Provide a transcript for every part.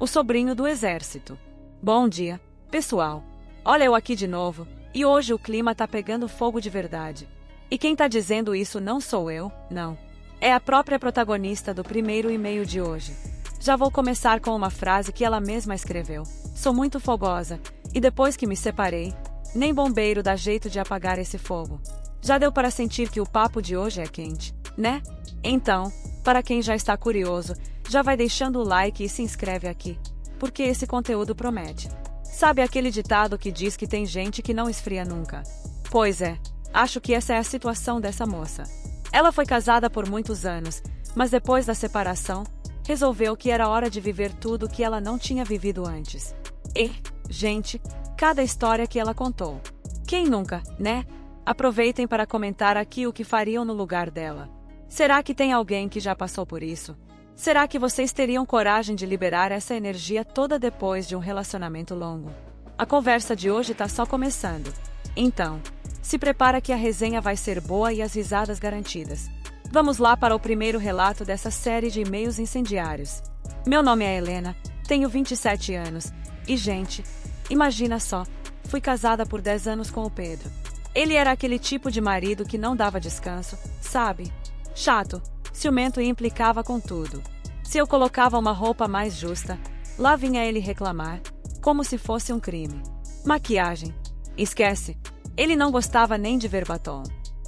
o sobrinho do exército. Bom dia, pessoal. Olha eu aqui de novo, e hoje o clima tá pegando fogo de verdade. E quem tá dizendo isso não sou eu, não. É a própria protagonista do primeiro e-mail de hoje. Já vou começar com uma frase que ela mesma escreveu. Sou muito fogosa, e depois que me separei, nem bombeiro dá jeito de apagar esse fogo. Já deu para sentir que o papo de hoje é quente, né? Então, para quem já está curioso, já vai deixando o like e se inscreve aqui, porque esse conteúdo promete. Sabe aquele ditado que diz que tem gente que não esfria nunca? Pois é, acho que essa é a situação dessa moça. Ela foi casada por muitos anos, mas depois da separação, resolveu que era hora de viver tudo que ela não tinha vivido antes. E, gente, cada história que ela contou. Quem nunca, né? Aproveitem para comentar aqui o que fariam no lugar dela. Será que tem alguém que já passou por isso? Será que vocês teriam coragem de liberar essa energia toda depois de um relacionamento longo? A conversa de hoje tá só começando. Então, se prepara que a resenha vai ser boa e as risadas garantidas. Vamos lá para o primeiro relato dessa série de e-mails incendiários. Meu nome é Helena, tenho 27 anos, e gente, imagina só, fui casada por 10 anos com o Pedro. Ele era aquele tipo de marido que não dava descanso, sabe? Chato, ciumento e implicava com tudo. Se eu colocava uma roupa mais justa, lá vinha ele reclamar, como se fosse um crime. Maquiagem. Esquece. Ele não gostava nem de ver batom.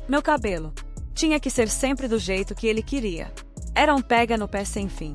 Meu cabelo. Tinha que ser sempre do jeito que ele queria. Era um pega no pé sem fim.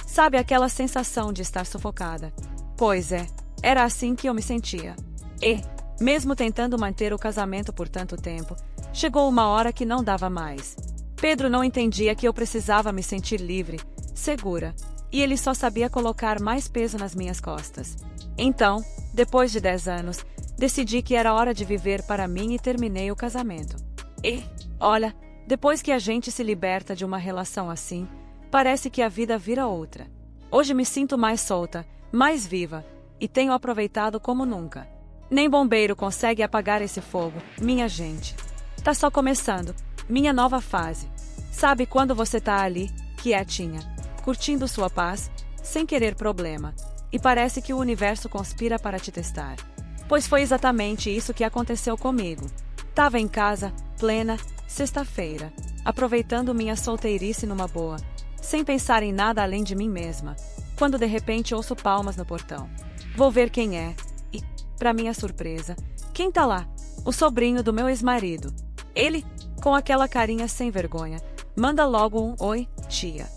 Sabe aquela sensação de estar sufocada? Pois é, era assim que eu me sentia. E, mesmo tentando manter o casamento por tanto tempo, chegou uma hora que não dava mais. Pedro não entendia que eu precisava me sentir livre, segura, e ele só sabia colocar mais peso nas minhas costas. Então, depois de 10 anos, decidi que era hora de viver para mim e terminei o casamento. E, olha, depois que a gente se liberta de uma relação assim, parece que a vida vira outra. Hoje me sinto mais solta, mais viva, e tenho aproveitado como nunca. Nem bombeiro consegue apagar esse fogo, minha gente. Tá só começando, minha nova fase. Sabe quando você tá ali, quietinha, curtindo sua paz, sem querer problema, e parece que o universo conspira para te testar? Pois foi exatamente isso que aconteceu comigo. Tava em casa, plena, sexta-feira, aproveitando minha solteirice numa boa, sem pensar em nada além de mim mesma, quando de repente ouço palmas no portão. Vou ver quem é, e, pra minha surpresa, quem tá lá? O sobrinho do meu ex-marido. Ele, com aquela carinha sem vergonha, manda logo um oi, tia.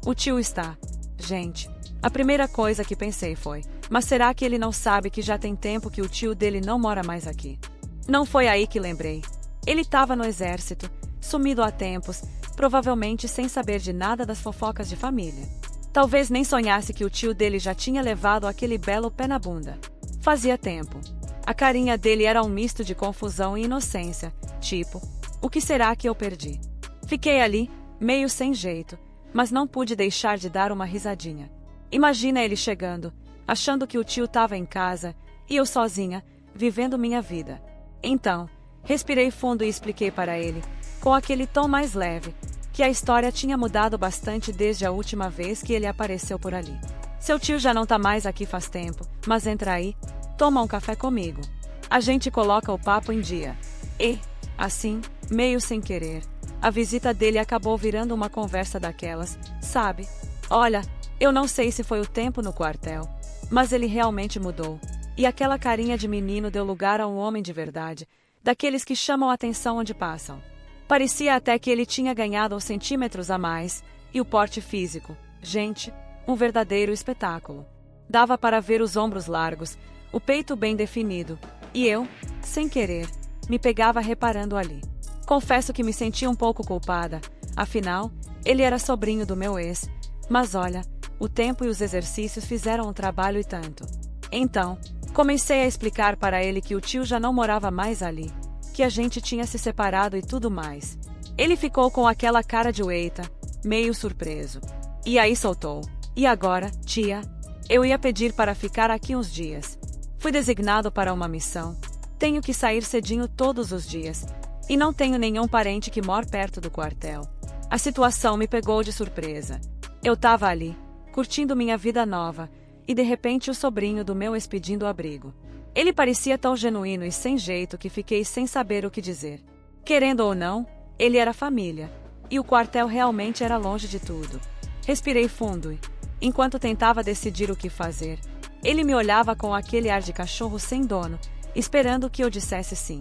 O tio está. Gente, a primeira coisa que pensei foi, mas será que ele não sabe que já tem tempo que o tio dele não mora mais aqui? Não foi aí que lembrei. Ele estava no exército, sumido há tempos, provavelmente sem saber de nada das fofocas de família. Talvez nem sonhasse que o tio dele já tinha levado aquele belo pé na bunda. Fazia tempo. A carinha dele era um misto de confusão e inocência, tipo, o que será que eu perdi? Fiquei ali, meio sem jeito, mas não pude deixar de dar uma risadinha. Imagina ele chegando, achando que o tio estava em casa, e eu sozinha, vivendo minha vida. Então, respirei fundo e expliquei para ele, com aquele tom mais leve, que a história tinha mudado bastante desde a última vez que ele apareceu por ali. Seu tio já não tá mais aqui faz tempo, mas entra aí, toma um café comigo. A gente coloca o papo em dia. E, assim, meio sem querer, a visita dele acabou virando uma conversa daquelas, sabe? Olha, eu não sei se foi o tempo no quartel, mas ele realmente mudou. E aquela carinha de menino deu lugar a um homem de verdade, daqueles que chamam a atenção onde passam. Parecia até que ele tinha ganhado uns centímetros a mais, e o porte físico. Gente, um verdadeiro espetáculo. Dava para ver os ombros largos, o peito bem definido, e eu, sem querer, me pegava reparando ali. Confesso que me senti um pouco culpada, afinal, ele era sobrinho do meu ex, mas olha, o tempo e os exercícios fizeram um trabalho e tanto. Então, comecei a explicar para ele que o tio já não morava mais ali, que a gente tinha se separado e tudo mais. Ele ficou com aquela cara de ueita, meio surpreso. E aí soltou. E agora, tia? Eu ia pedir para ficar aqui uns dias. Fui designado para uma missão. Tenho que sair cedinho todos os dias. E não tenho nenhum parente que mora perto do quartel. A situação me pegou de surpresa. Eu tava ali, curtindo minha vida nova, e de repente o sobrinho do meu expedindo abrigo. Ele parecia tão genuíno e sem jeito que fiquei sem saber o que dizer. Querendo ou não, ele era família, e o quartel realmente era longe de tudo. Respirei fundo e, enquanto tentava decidir o que fazer, ele me olhava com aquele ar de cachorro sem dono, esperando que eu dissesse sim.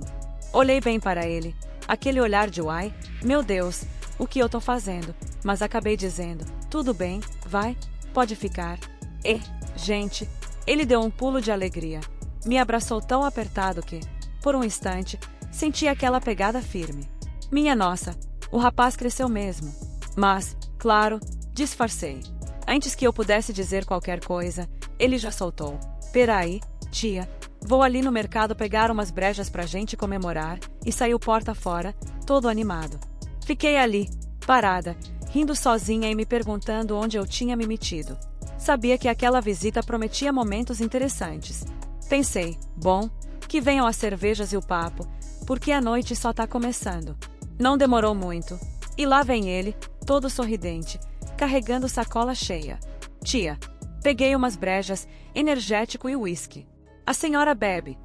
Olhei bem para ele, aquele olhar de uai, meu Deus, o que eu tô fazendo? Mas acabei dizendo, tudo bem, vai, pode ficar. E, gente, ele deu um pulo de alegria. Me abraçou tão apertado que, por um instante, senti aquela pegada firme. Minha nossa, o rapaz cresceu mesmo. Mas, claro, disfarcei. Antes que eu pudesse dizer qualquer coisa, ele já soltou. Peraí, tia, vou ali no mercado pegar umas brejas pra gente comemorar, e saiu porta fora, todo animado. Fiquei ali, parada, rindo sozinha e me perguntando onde eu tinha me metido. Sabia que aquela visita prometia momentos interessantes. Pensei, bom, que venham as cervejas e o papo, porque a noite só tá começando. Não demorou muito, e lá vem ele, todo sorridente, carregando sacola cheia. Tia, peguei umas brejas, energético e uísque. A senhora bebe?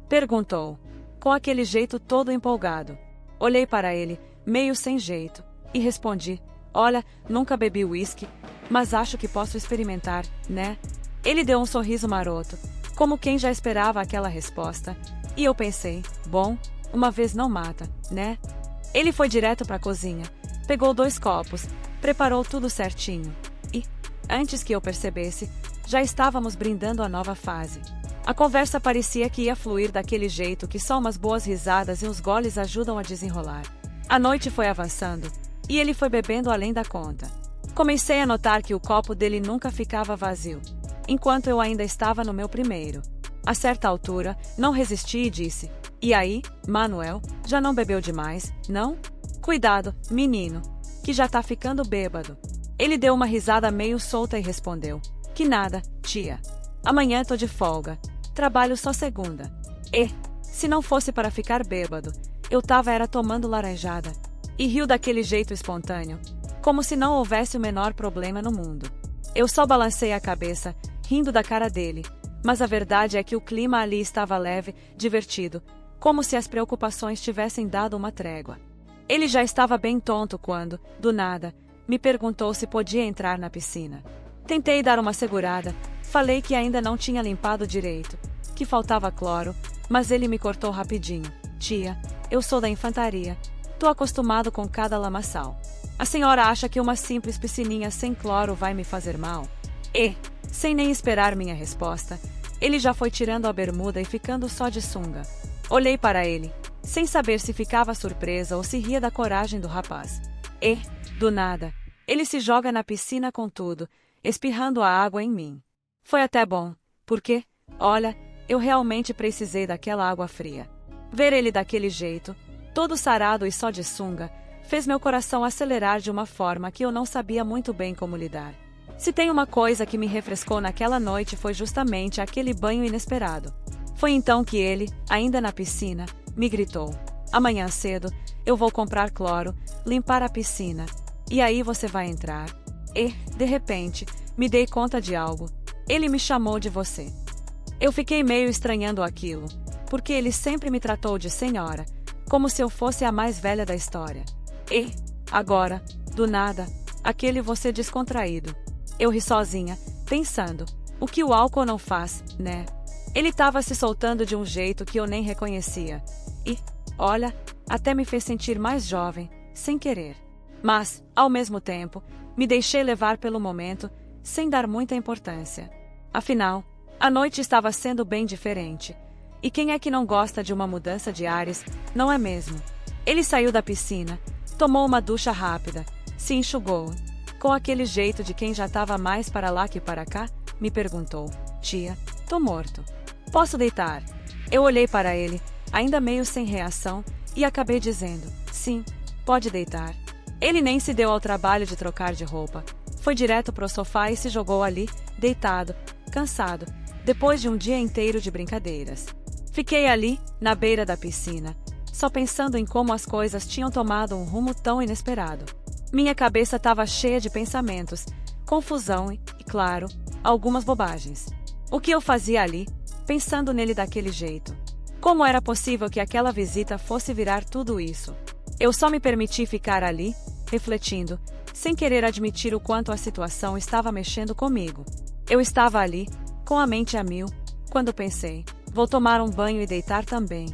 Perguntou, com aquele jeito todo empolgado. Olhei para ele, meio sem jeito, e respondi, olha, nunca bebi uísque, mas acho que posso experimentar, né? Ele deu um sorriso maroto, como quem já esperava aquela resposta, e eu pensei, bom, uma vez não mata, né? Ele foi direto para a cozinha, pegou 2 copos, preparou tudo certinho, e, antes que eu percebesse, já estávamos brindando a nova fase. A conversa parecia que ia fluir daquele jeito que só umas boas risadas e uns goles ajudam a desenrolar. A noite foi avançando, e ele foi bebendo além da conta. Comecei a notar que o copo dele nunca ficava vazio, enquanto eu ainda estava no meu primeiro. A certa altura, não resisti e disse, e aí, Manuel, já não bebeu demais, não? Cuidado, menino, que já tá ficando bêbado. Ele deu uma risada meio solta e respondeu, que nada, tia. Amanhã tô de folga, trabalho só segunda. E, se não fosse para ficar bêbado, eu tava era tomando laranjada. E riu daquele jeito espontâneo, como se não houvesse o menor problema no mundo. Eu só balancei a cabeça, rindo da cara dele, mas a verdade é que o clima ali estava leve, divertido, como se as preocupações tivessem dado uma trégua. Ele já estava bem tonto quando, do nada, me perguntou se podia entrar na piscina. Tentei dar uma segurada, falei que ainda não tinha limpado direito, que faltava cloro, mas ele me cortou rapidinho. Tia, eu sou da infantaria, tô acostumado com cada lamaçal. A senhora acha que uma simples piscininha sem cloro vai me fazer mal? E, sem nem esperar minha resposta, ele já foi tirando a bermuda e ficando só de sunga. Olhei para ele, sem saber se ficava surpresa ou se ria da coragem do rapaz. E, do nada, ele se joga na piscina com tudo, espirrando a água em mim. Foi até bom, porque, olha, eu realmente precisei daquela água fria. Ver ele daquele jeito, todo sarado e só de sunga, fez meu coração acelerar de uma forma que eu não sabia muito bem como lidar. Se tem uma coisa que me refrescou naquela noite foi justamente aquele banho inesperado. Foi então que ele, ainda na piscina, me gritou, amanhã cedo, eu vou comprar cloro, limpar a piscina, e aí você vai entrar. E, de repente, me dei conta de algo. Ele me chamou de você. Eu fiquei meio estranhando aquilo, porque ele sempre me tratou de senhora, como se eu fosse a mais velha da história. E, agora, do nada, aquele você descontraído. Eu ri sozinha, pensando, o que o álcool não faz, né? Ele estava se soltando de um jeito que eu nem reconhecia. E, olha, até me fez sentir mais jovem, sem querer. Mas, ao mesmo tempo, me deixei levar pelo momento, sem dar muita importância. Afinal, a noite estava sendo bem diferente. E quem é que não gosta de uma mudança de ares, não é mesmo? Ele saiu da piscina, tomou uma ducha rápida, se enxugou. Com aquele jeito de quem já estava mais para lá que para cá, me perguntou, tia, tô morto. Posso deitar? Eu olhei para ele, ainda meio sem reação, e acabei dizendo, sim, pode deitar. Ele nem se deu ao trabalho de trocar de roupa. Foi direto pro sofá e se jogou ali, deitado, cansado, depois de um dia inteiro de brincadeiras. Fiquei ali, na beira da piscina, só pensando em como as coisas tinham tomado um rumo tão inesperado. Minha cabeça estava cheia de pensamentos, confusão e, claro, algumas bobagens. O que eu fazia ali, pensando nele daquele jeito? Como era possível que aquela visita fosse virar tudo isso? Eu só me permiti ficar ali, refletindo, sem querer admitir o quanto a situação estava mexendo comigo. Eu estava ali, com a mente a mil, quando pensei, vou tomar um banho e deitar também.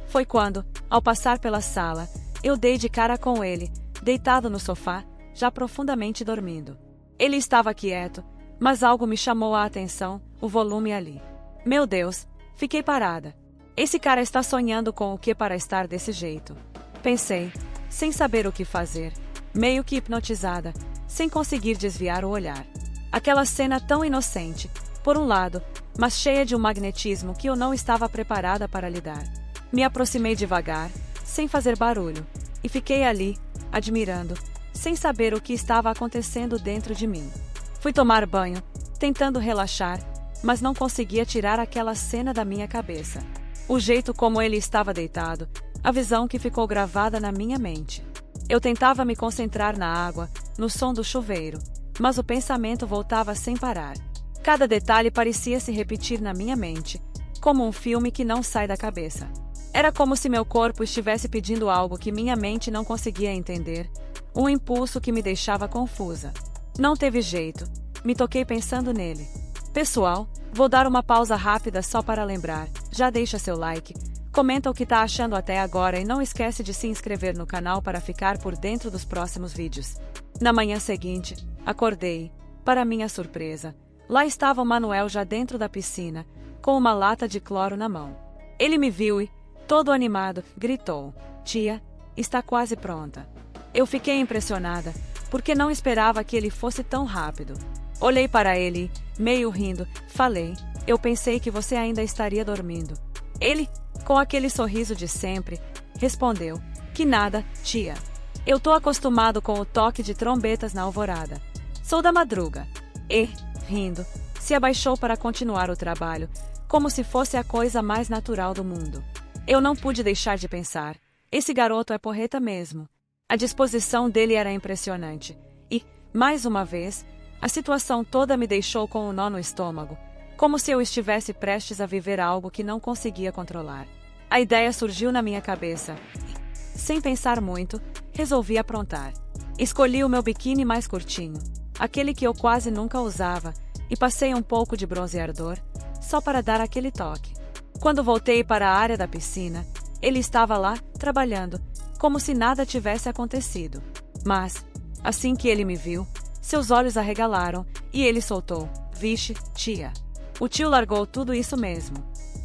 Foi quando, ao passar pela sala, eu dei de cara com ele, deitado no sofá, já profundamente dormindo. Ele estava quieto, mas algo me chamou a atenção, o volume ali. Meu Deus, fiquei parada. Esse cara está sonhando com o que para estar desse jeito? Pensei, sem saber o que fazer, meio que hipnotizada, sem conseguir desviar o olhar. Aquela cena tão inocente, por um lado, mas cheia de um magnetismo que eu não estava preparada para lidar. Me aproximei devagar, sem fazer barulho, e fiquei ali, admirando, sem saber o que estava acontecendo dentro de mim. Fui tomar banho, tentando relaxar, mas não conseguia tirar aquela cena da minha cabeça. O jeito como ele estava deitado, a visão que ficou gravada na minha mente. Eu tentava me concentrar na água, no som do chuveiro, mas o pensamento voltava sem parar. Cada detalhe parecia se repetir na minha mente, como um filme que não sai da cabeça. Era como se meu corpo estivesse pedindo algo que minha mente não conseguia entender, um impulso que me deixava confusa. Não teve jeito, me toquei pensando nele. Pessoal, vou dar uma pausa rápida só para lembrar, já deixa seu like, comenta o que tá achando até agora e não esquece de se inscrever no canal para ficar por dentro dos próximos vídeos. Na manhã seguinte, acordei. Para minha surpresa, lá estava o Manuel já dentro da piscina, com uma lata de cloro na mão. Ele me viu e, todo animado, gritou: "Tia, está quase pronta." Eu fiquei impressionada, porque não esperava que ele fosse tão rápido. Olhei para ele e, meio rindo, falei: "Eu pensei que você ainda estaria dormindo." Ele, com aquele sorriso de sempre, respondeu: "Que nada, tia. Eu tô acostumado com o toque de trombetas na alvorada. Sou da madruga." E, rindo, se abaixou para continuar o trabalho, como se fosse a coisa mais natural do mundo. Eu não pude deixar de pensar: esse garoto é porreta mesmo. A disposição dele era impressionante. E, mais uma vez, a situação toda me deixou com um nó no estômago, como se eu estivesse prestes a viver algo que não conseguia controlar. A ideia surgiu na minha cabeça. Sem pensar muito, resolvi aprontar. Escolhi o meu biquíni mais curtinho, aquele que eu quase nunca usava, e passei um pouco de bronzeador, só para dar aquele toque. Quando voltei para a área da piscina, ele estava lá, trabalhando, como se nada tivesse acontecido. Mas, assim que ele me viu, seus olhos arregalaram, e ele soltou: "Vixe, tia." O tio largou tudo isso mesmo.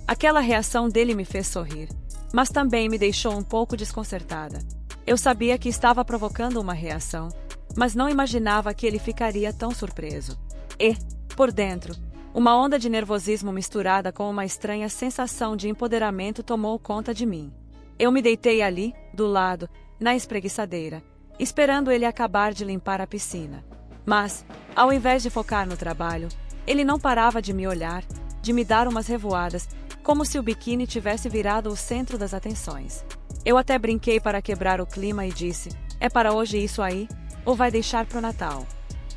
Aquela reação dele me fez sorrir, mas também me deixou um pouco desconcertada. Eu sabia que estava provocando uma reação, mas não imaginava que ele ficaria tão surpreso. E, por dentro, uma onda de nervosismo misturada com uma estranha sensação de empoderamento tomou conta de mim. Eu me deitei ali, do lado, na espreguiçadeira, esperando ele acabar de limpar a piscina. Mas, ao invés de focar no trabalho, ele não parava de me olhar, de me dar umas revoadas, como se o biquíni tivesse virado o centro das atenções. Eu até brinquei para quebrar o clima e disse: "É para hoje isso aí? Ou vai deixar pro Natal?"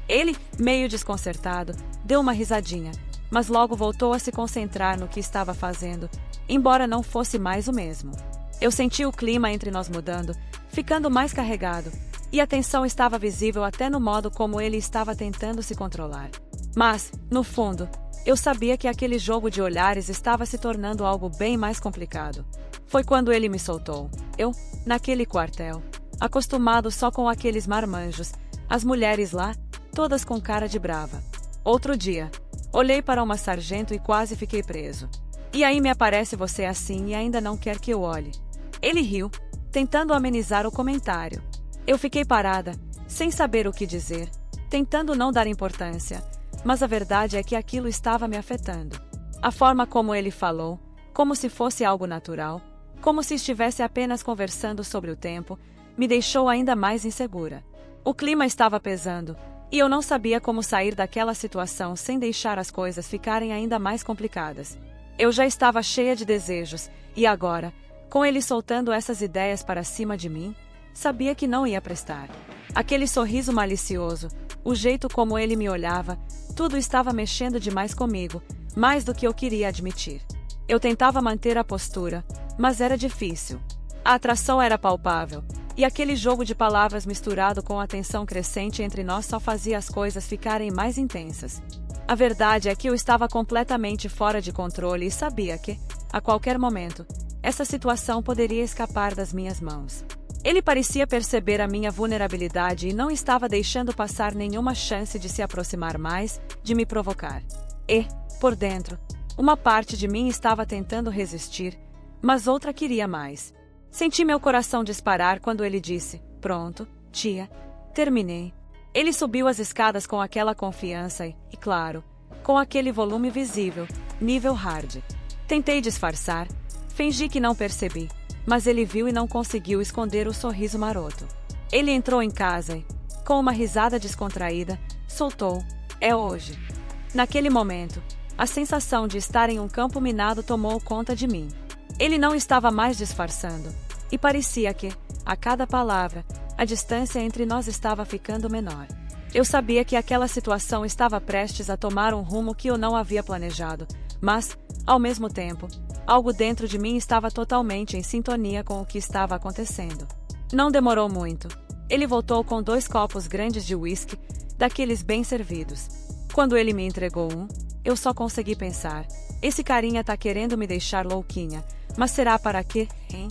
Ele, meio desconcertado, deu uma risadinha, mas logo voltou a se concentrar no que estava fazendo, embora não fosse mais o mesmo. Eu senti o clima entre nós mudando, ficando mais carregado, e a tensão estava visível até no modo como ele estava tentando se controlar. Mas, no fundo, eu sabia que aquele jogo de olhares estava se tornando algo bem mais complicado. Foi quando ele me soltou. Eu, naquele quartel, acostumado só com aqueles marmanjos, as mulheres lá, todas com cara de brava. Outro dia, olhei para uma sargento e quase fiquei preso. "E aí me aparece você assim e ainda não quer que eu olhe." Ele riu, tentando amenizar o comentário. Eu fiquei parada, sem saber o que dizer, tentando não dar importância, mas a verdade é que aquilo estava me afetando. A forma como ele falou, como se fosse algo natural, como se estivesse apenas conversando sobre o tempo, me deixou ainda mais insegura. O clima estava pesando, e eu não sabia como sair daquela situação sem deixar as coisas ficarem ainda mais complicadas. Eu já estava cheia de desejos, e agora, com ele soltando essas ideias para cima de mim, sabia que não ia prestar. Aquele sorriso malicioso, o jeito como ele me olhava, Tudo estava mexendo demais comigo, mais do que eu queria admitir. Eu tentava manter a postura, mas era difícil. A atração era palpável, e aquele jogo de palavras misturado com a tensão crescente entre nós só fazia as coisas ficarem mais intensas. A verdade é que eu estava completamente fora de controle e sabia que, a qualquer momento, essa situação poderia escapar das minhas mãos. Ele parecia perceber a minha vulnerabilidade e não estava deixando passar nenhuma chance de se aproximar mais, de me provocar. E, por dentro, uma parte de mim estava tentando resistir, mas outra queria mais. Senti meu coração disparar quando ele disse: "Pronto, tia, terminei." Ele subiu as escadas com aquela confiança e, claro, com aquele volume visível, nível hard. Tentei disfarçar, fingi que não percebi, mas ele viu e não conseguiu esconder o sorriso maroto. Ele entrou em casa e, com uma risada descontraída, soltou: "É hoje." Naquele momento, a sensação de estar em um campo minado tomou conta de mim. Ele não estava mais disfarçando, e parecia que, a cada palavra, a distância entre nós estava ficando menor. Eu sabia que aquela situação estava prestes a tomar um rumo que eu não havia planejado, mas, ao mesmo tempo, algo dentro de mim estava totalmente em sintonia com o que estava acontecendo. Não demorou muito. Ele voltou com 2 copos grandes de uísque, daqueles bem servidos. Quando ele me entregou um, eu só consegui pensar: esse carinha tá querendo me deixar louquinha, mas será para quê, hein?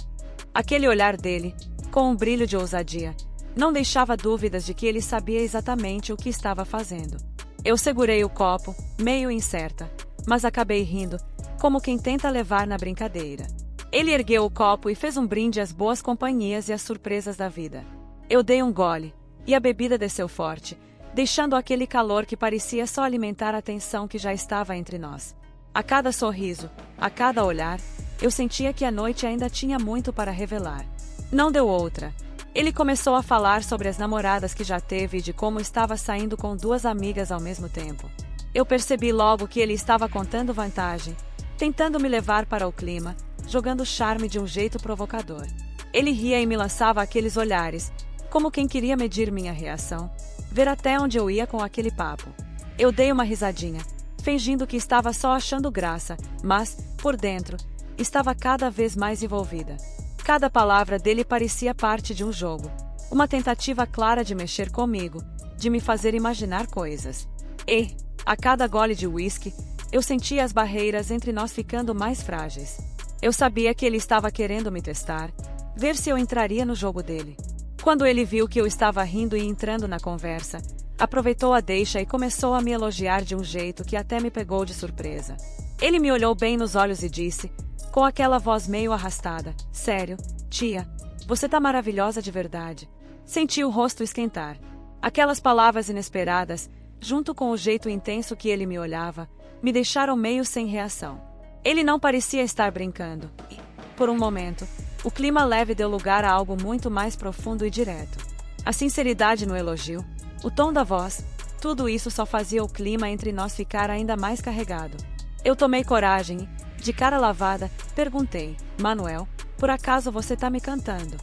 Aquele olhar dele, com um brilho de ousadia, não deixava dúvidas de que ele sabia exatamente o que estava fazendo. Eu segurei o copo, meio incerta, mas acabei rindo, como quem tenta levar na brincadeira. Ele ergueu o copo e fez um brinde às boas companhias e às surpresas da vida. Eu dei um gole, e a bebida desceu forte, deixando aquele calor que parecia só alimentar a tensão que já estava entre nós. A cada sorriso, a cada olhar, eu sentia que a noite ainda tinha muito para revelar. Não deu outra. Ele começou a falar sobre as namoradas que já teve e de como estava saindo com 2 amigas ao mesmo tempo. Eu percebi logo que ele estava contando vantagem, tentando me levar para o clima, jogando charme de um jeito provocador. Ele ria e me lançava aqueles olhares, como quem queria medir minha reação, ver até onde eu ia com aquele papo. Eu dei uma risadinha, fingindo que estava só achando graça, mas, por dentro, estava cada vez mais envolvida. Cada palavra dele parecia parte de um jogo, uma tentativa clara de mexer comigo, de me fazer imaginar coisas. E, a cada gole de uísque, eu sentia as barreiras entre nós ficando mais frágeis. Eu sabia que ele estava querendo me testar, ver se eu entraria no jogo dele. Quando ele viu que eu estava rindo e entrando na conversa, aproveitou a deixa e começou a me elogiar de um jeito que até me pegou de surpresa. Ele me olhou bem nos olhos e disse, com aquela voz meio arrastada: "Sério, tia, você tá maravilhosa de verdade." Senti o rosto esquentar. Aquelas palavras inesperadas, junto com o jeito intenso que ele me olhava, me deixaram meio sem reação. Ele não parecia estar brincando, e, por um momento, o clima leve deu lugar a algo muito mais profundo e direto. A sinceridade no elogio, o tom da voz, tudo isso só fazia o clima entre nós ficar ainda mais carregado. Eu tomei coragem e, de cara lavada, perguntei: "Manuel, por acaso você tá me cantando?"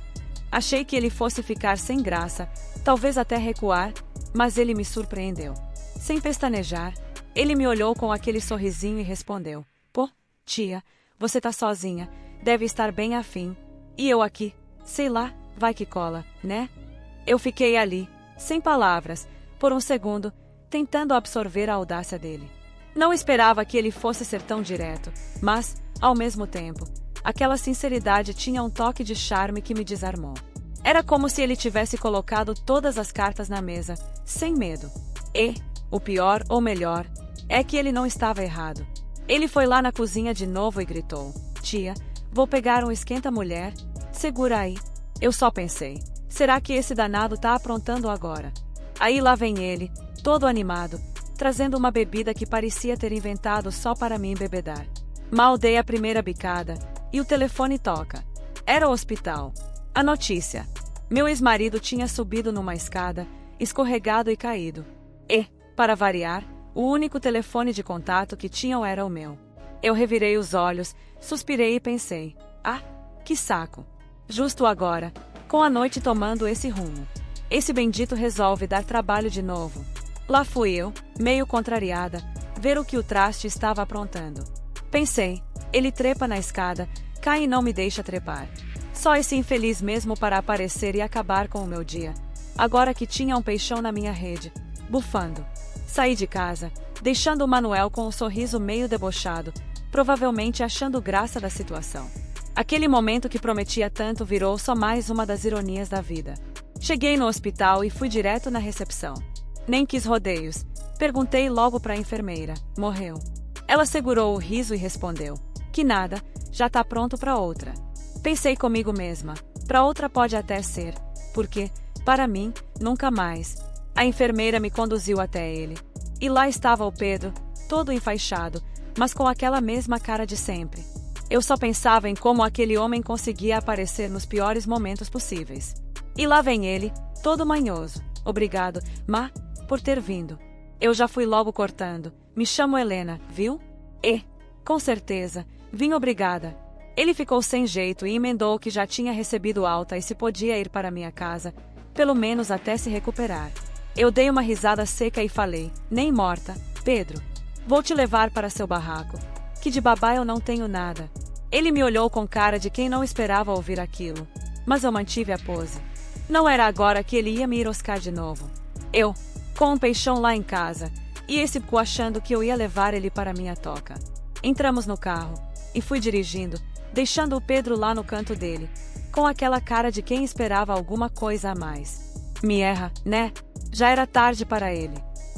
Achei que ele fosse ficar sem graça, talvez até recuar, mas ele me surpreendeu. Sem pestanejar, ele me olhou com aquele sorrisinho e respondeu: "Pô, tia, você tá sozinha, deve estar bem afim. E eu aqui, sei lá, vai que cola, né?" Eu fiquei ali, sem palavras, por um segundo, tentando absorver a audácia dele. Não esperava que ele fosse ser tão direto, mas, ao mesmo tempo, aquela sinceridade tinha um toque de charme que me desarmou. Era como se ele tivesse colocado todas as cartas na mesa, sem medo. E, o pior ou melhor, é que ele não estava errado. Ele foi lá na cozinha de novo e gritou: "Tia, vou pegar um esquenta-mulher, segura aí." Eu só pensei: será que esse danado tá aprontando agora? Aí lá vem ele, todo animado, trazendo uma bebida que parecia ter inventado só para me embebedar. Mal dei a primeira bicada, e o telefone toca. Era o hospital. A notícia: meu ex-marido tinha subido numa escada, escorregado e caído. E, para variar, o único telefone de contato que tinham era o meu. Eu revirei os olhos, suspirei e pensei: ah, que saco. Justo agora, com a noite tomando esse rumo. Esse bendito resolve dar trabalho de novo. Lá fui eu, meio contrariada, ver o que o traste estava aprontando. Pensei, ele trepa na escada, cai e não me deixa trepar. Só esse infeliz mesmo para aparecer e acabar com o meu dia. Agora que tinha um peixão na minha rede, bufando. Saí de casa, deixando o Manuel com um sorriso meio debochado, provavelmente achando graça da situação. Aquele momento que prometia tanto virou só mais uma das ironias da vida. Cheguei no hospital e fui direto na recepção. Nem quis rodeios. Perguntei logo para a enfermeira. Morreu. Ela segurou o riso e respondeu. Que nada, já tá pronto para outra. Pensei comigo mesma. Para outra pode até ser. Porque, para mim, nunca mais. A enfermeira me conduziu até ele. E lá estava o Pedro, todo enfaixado, mas com aquela mesma cara de sempre. Eu só pensava em como aquele homem conseguia aparecer nos piores momentos possíveis. E lá vem ele, todo manhoso. Obrigado, Ma, por ter vindo. Eu já fui logo cortando. Me chamo Helena, viu? Com certeza. Vim obrigada. Ele ficou sem jeito e emendou que já tinha recebido alta e se podia ir para minha casa, pelo menos até se recuperar. Eu dei uma risada seca e falei, nem morta, Pedro. Vou te levar para seu barraco. Que de babá eu não tenho nada. Ele me olhou com cara de quem não esperava ouvir aquilo. Mas eu mantive a pose. Não era agora que ele ia me iroscar de novo. Eu, com um peixão lá em casa, e esse cu achando que eu ia levar ele para minha toca. Entramos no carro, e fui dirigindo, deixando o Pedro lá no canto dele, com aquela cara de quem esperava alguma coisa a mais. Me erra, né? Já era tarde para ele.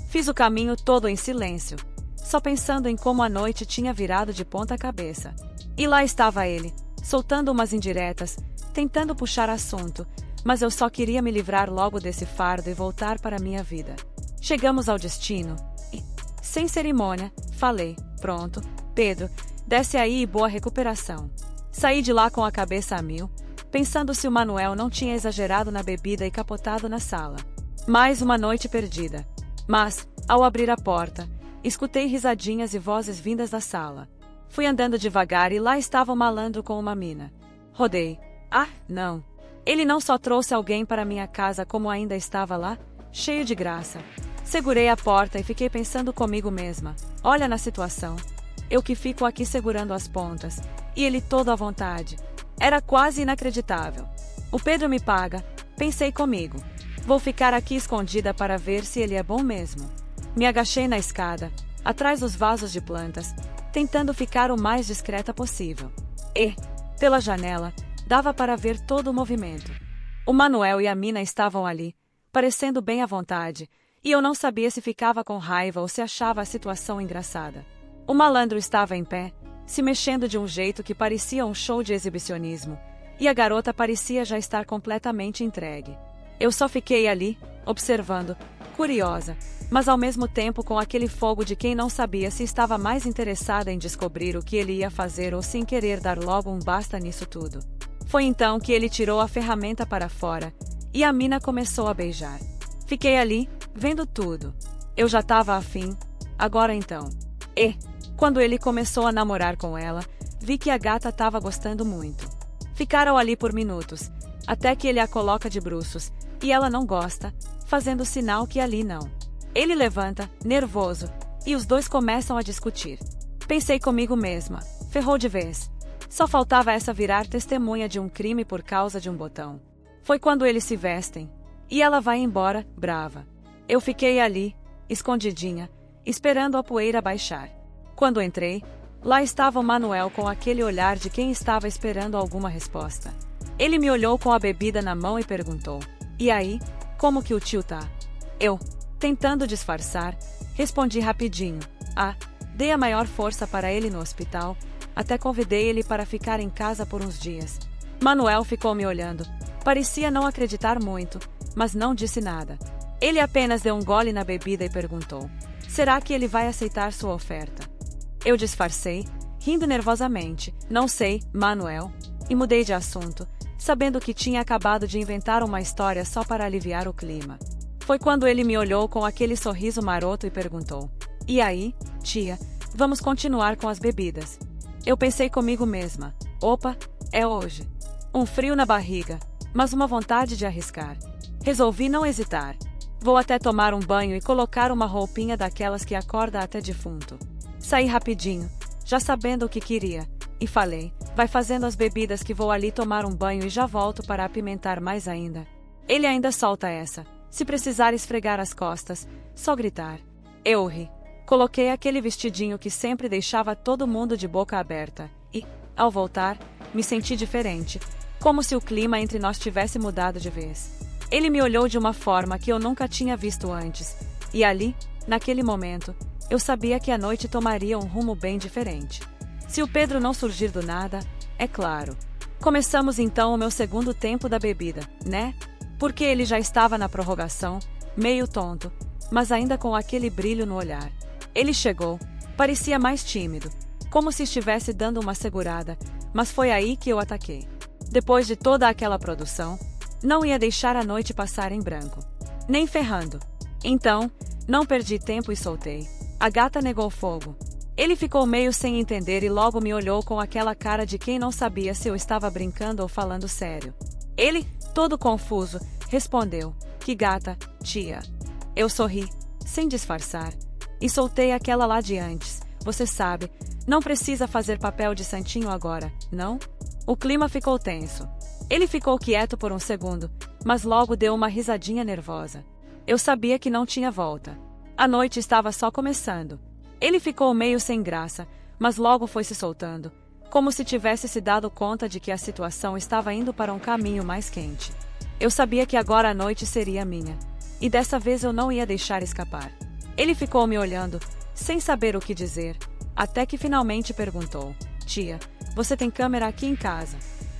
Fiz o caminho todo em silêncio, só pensando em como a noite tinha virado de ponta cabeça. E lá estava ele, soltando umas indiretas, tentando puxar assunto, mas eu só queria me livrar logo desse fardo e voltar para minha vida. Chegamos ao destino e, sem cerimônia, falei, pronto, Pedro, desce aí e boa recuperação. Saí de lá com a cabeça a mil, pensando se o Manuel não tinha exagerado na bebida e capotado na sala. Mais uma noite perdida. Mas, ao abrir a porta, escutei risadinhas e vozes vindas da sala. Fui andando devagar e lá estava o malandro com uma mina. Rodei. Ah, não. Ele não só trouxe alguém para minha casa como ainda estava lá, cheio de graça. Segurei a porta e fiquei pensando comigo mesma. Olha na situação. Eu que fico aqui segurando as pontas. E ele todo à vontade. Era quase inacreditável. O Pedro me paga. Pensei comigo. Vou ficar aqui escondida para ver se ele é bom mesmo. Me agachei na escada, atrás dos vasos de plantas, tentando ficar o mais discreta possível. E, pela janela, dava para ver todo o movimento. O Manuel e a mina estavam ali, parecendo bem à vontade, e eu não sabia se ficava com raiva ou se achava a situação engraçada. O malandro estava em pé, se mexendo de um jeito que parecia um show de exibicionismo, e a garota parecia já estar completamente entregue. Eu só fiquei ali, observando, curiosa, mas ao mesmo tempo com aquele fogo de quem não sabia se estava mais interessada em descobrir o que ele ia fazer ou se em querer dar logo um basta nisso tudo. Foi então que ele tirou a ferramenta para fora, e a mina começou a beijar. Fiquei ali, vendo tudo. Eu já estava afim, agora então. E, quando ele começou a namorar com ela, vi que a gata estava gostando muito. Ficaram ali por minutos, até que ele a coloca de bruços, e ela não gosta, fazendo sinal que ali não. Ele levanta, nervoso, e os dois começam a discutir. Pensei comigo mesma, ferrou de vez. Só faltava essa virar testemunha de um crime por causa de um botão. Foi quando eles se vestem, e ela vai embora, brava. Eu fiquei ali, escondidinha, esperando a poeira baixar. Quando entrei, lá estava o Manuel com aquele olhar de quem estava esperando alguma resposta. Ele me olhou com a bebida na mão e perguntou, e aí, como que o tio tá? Eu, tentando disfarçar, respondi rapidinho, dei a maior força para ele no hospital, até convidei ele para ficar em casa por uns dias. Manuel ficou me olhando, parecia não acreditar muito, mas não disse nada. Ele apenas deu um gole na bebida e perguntou, será que ele vai aceitar sua oferta? Eu disfarcei, rindo nervosamente, não sei, Manuel, e mudei de assunto, sabendo que tinha acabado de inventar uma história só para aliviar o clima. Foi quando ele me olhou com aquele sorriso maroto e perguntou, e aí, tia, vamos continuar com as bebidas? Eu pensei comigo mesma, opa, é hoje. Um frio na barriga, mas uma vontade de arriscar. Resolvi não hesitar. Vou até tomar um banho e colocar uma roupinha daquelas que acorda até defunto. Saí rapidinho, já sabendo o que queria, e falei, vai fazendo as bebidas que vou ali tomar um banho e já volto para apimentar mais ainda. Ele ainda solta essa, se precisar esfregar as costas, só gritar. Eu ri. Coloquei aquele vestidinho que sempre deixava todo mundo de boca aberta, e, ao voltar, me senti diferente, como se o clima entre nós tivesse mudado de vez. Ele me olhou de uma forma que eu nunca tinha visto antes, e ali, naquele momento, eu sabia que a noite tomaria um rumo bem diferente. Se o Pedro não surgir do nada, é claro. Começamos então o meu segundo tempo da bebida, né? Porque ele já estava na prorrogação, meio tonto, mas ainda com aquele brilho no olhar. Ele chegou, parecia mais tímido, como se estivesse dando uma segurada, mas foi aí que eu ataquei. Depois de toda aquela produção, não ia deixar a noite passar em branco. Nem ferrando. Então, não perdi tempo e soltei. A gata negou fogo. Ele ficou meio sem entender e logo me olhou com aquela cara de quem não sabia se eu estava brincando ou falando sério. Ele, todo confuso, respondeu, que gata, tia. Eu sorri, sem disfarçar, e soltei aquela lá de antes. Você sabe, não precisa fazer papel de santinho agora, não? O clima ficou tenso. Ele ficou quieto por um segundo, mas logo deu uma risadinha nervosa. Eu sabia que não tinha volta. A noite estava só começando. Ele ficou meio sem graça, mas logo foi se soltando, como se tivesse se dado conta de que a situação estava indo para um caminho mais quente. Eu sabia que agora a noite seria minha, e dessa vez eu não ia deixar escapar. Ele ficou me olhando, sem saber o que dizer, até que finalmente perguntou, tia, você tem câmera aqui em casa?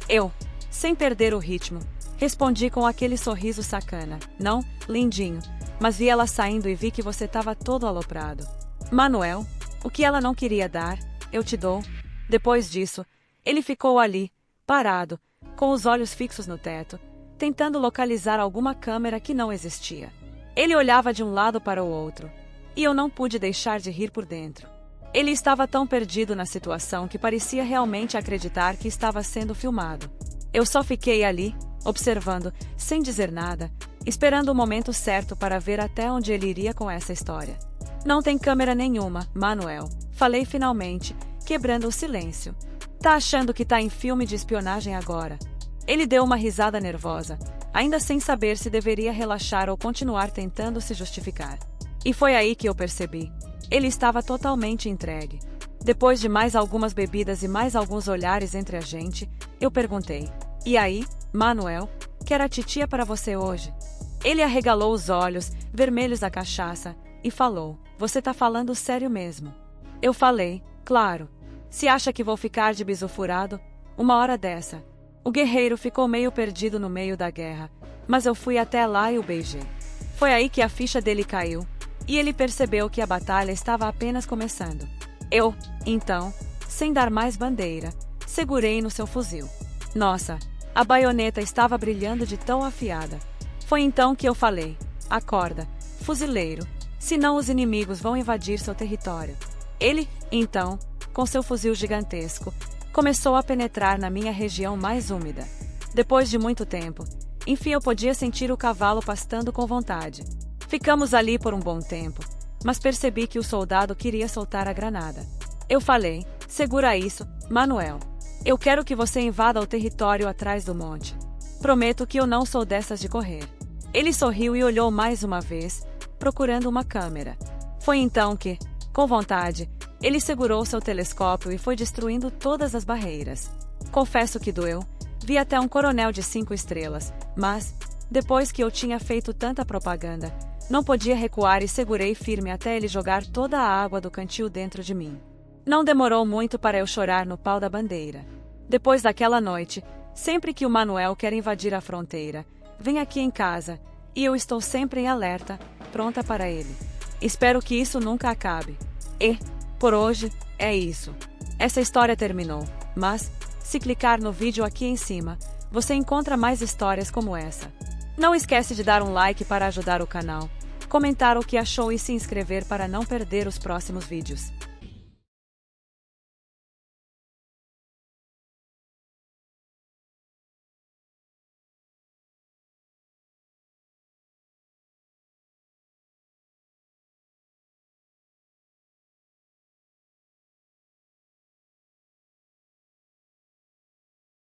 Eu, sem perder o ritmo, respondi com aquele sorriso sacana, não, lindinho, mas vi ela saindo e vi que você estava todo aloprado. Manuel, o que ela não queria dar, eu te dou. Depois disso, ele ficou ali, parado, com os olhos fixos no teto, tentando localizar alguma câmera que não existia. Ele olhava de um lado para o outro, e eu não pude deixar de rir por dentro. Ele estava tão perdido na situação que parecia realmente acreditar que estava sendo filmado. Eu só fiquei ali, observando, sem dizer nada, esperando o momento certo para ver até onde ele iria com essa história. Não tem câmera nenhuma, Manuel, falei finalmente, quebrando o silêncio. Tá achando que tá em filme de espionagem agora? Ele deu uma risada nervosa, ainda sem saber se deveria relaxar ou continuar tentando se justificar. E foi aí que eu percebi. Ele estava totalmente entregue. Depois de mais algumas bebidas e mais alguns olhares entre a gente, eu perguntei, e aí, Manuel, quer a titia para você hoje? Ele arregalou os olhos, vermelhos da cachaça, e falou, você tá falando sério mesmo? Eu falei, claro. Se acha que vou ficar de biso furado? Uma hora dessa. O guerreiro ficou meio perdido no meio da guerra, mas eu fui até lá e o beijei. Foi aí que a ficha dele caiu, e ele percebeu que a batalha estava apenas começando. Eu, então, sem dar mais bandeira, segurei no seu fuzil. Nossa, a baioneta estava brilhando de tão afiada. Foi então que eu falei, acorda, fuzileiro, senão os inimigos vão invadir seu território. Ele, então, com seu fuzil gigantesco, começou a penetrar na minha região mais úmida. Depois de muito tempo, enfim eu podia sentir o cavalo pastando com vontade. Ficamos ali por um bom tempo, mas percebi que o soldado queria soltar a granada. Eu falei, segura isso, Manuel. Eu quero que você invada o território atrás do monte. Prometo que eu não sou dessas de correr. Ele sorriu e olhou mais uma vez, procurando uma câmera. Foi então que, com vontade, ele segurou seu telescópio e foi destruindo todas as barreiras. Confesso que doeu, vi até um coronel de 5 estrelas, mas, depois que eu tinha feito tanta propaganda, não podia recuar e segurei firme até ele jogar toda a água do cantil dentro de mim. Não demorou muito para eu chorar no pau da bandeira. Depois daquela noite, sempre que o Manuel quer invadir a fronteira, vem aqui em casa, e eu estou sempre em alerta, pronta para ele. Espero que isso nunca acabe. E, por hoje, é isso. Essa história terminou, mas, se clicar no vídeo aqui em cima, você encontra mais histórias como essa. Não esquece de dar um like para ajudar o canal, comentar o que achou e se inscrever para não perder os próximos vídeos.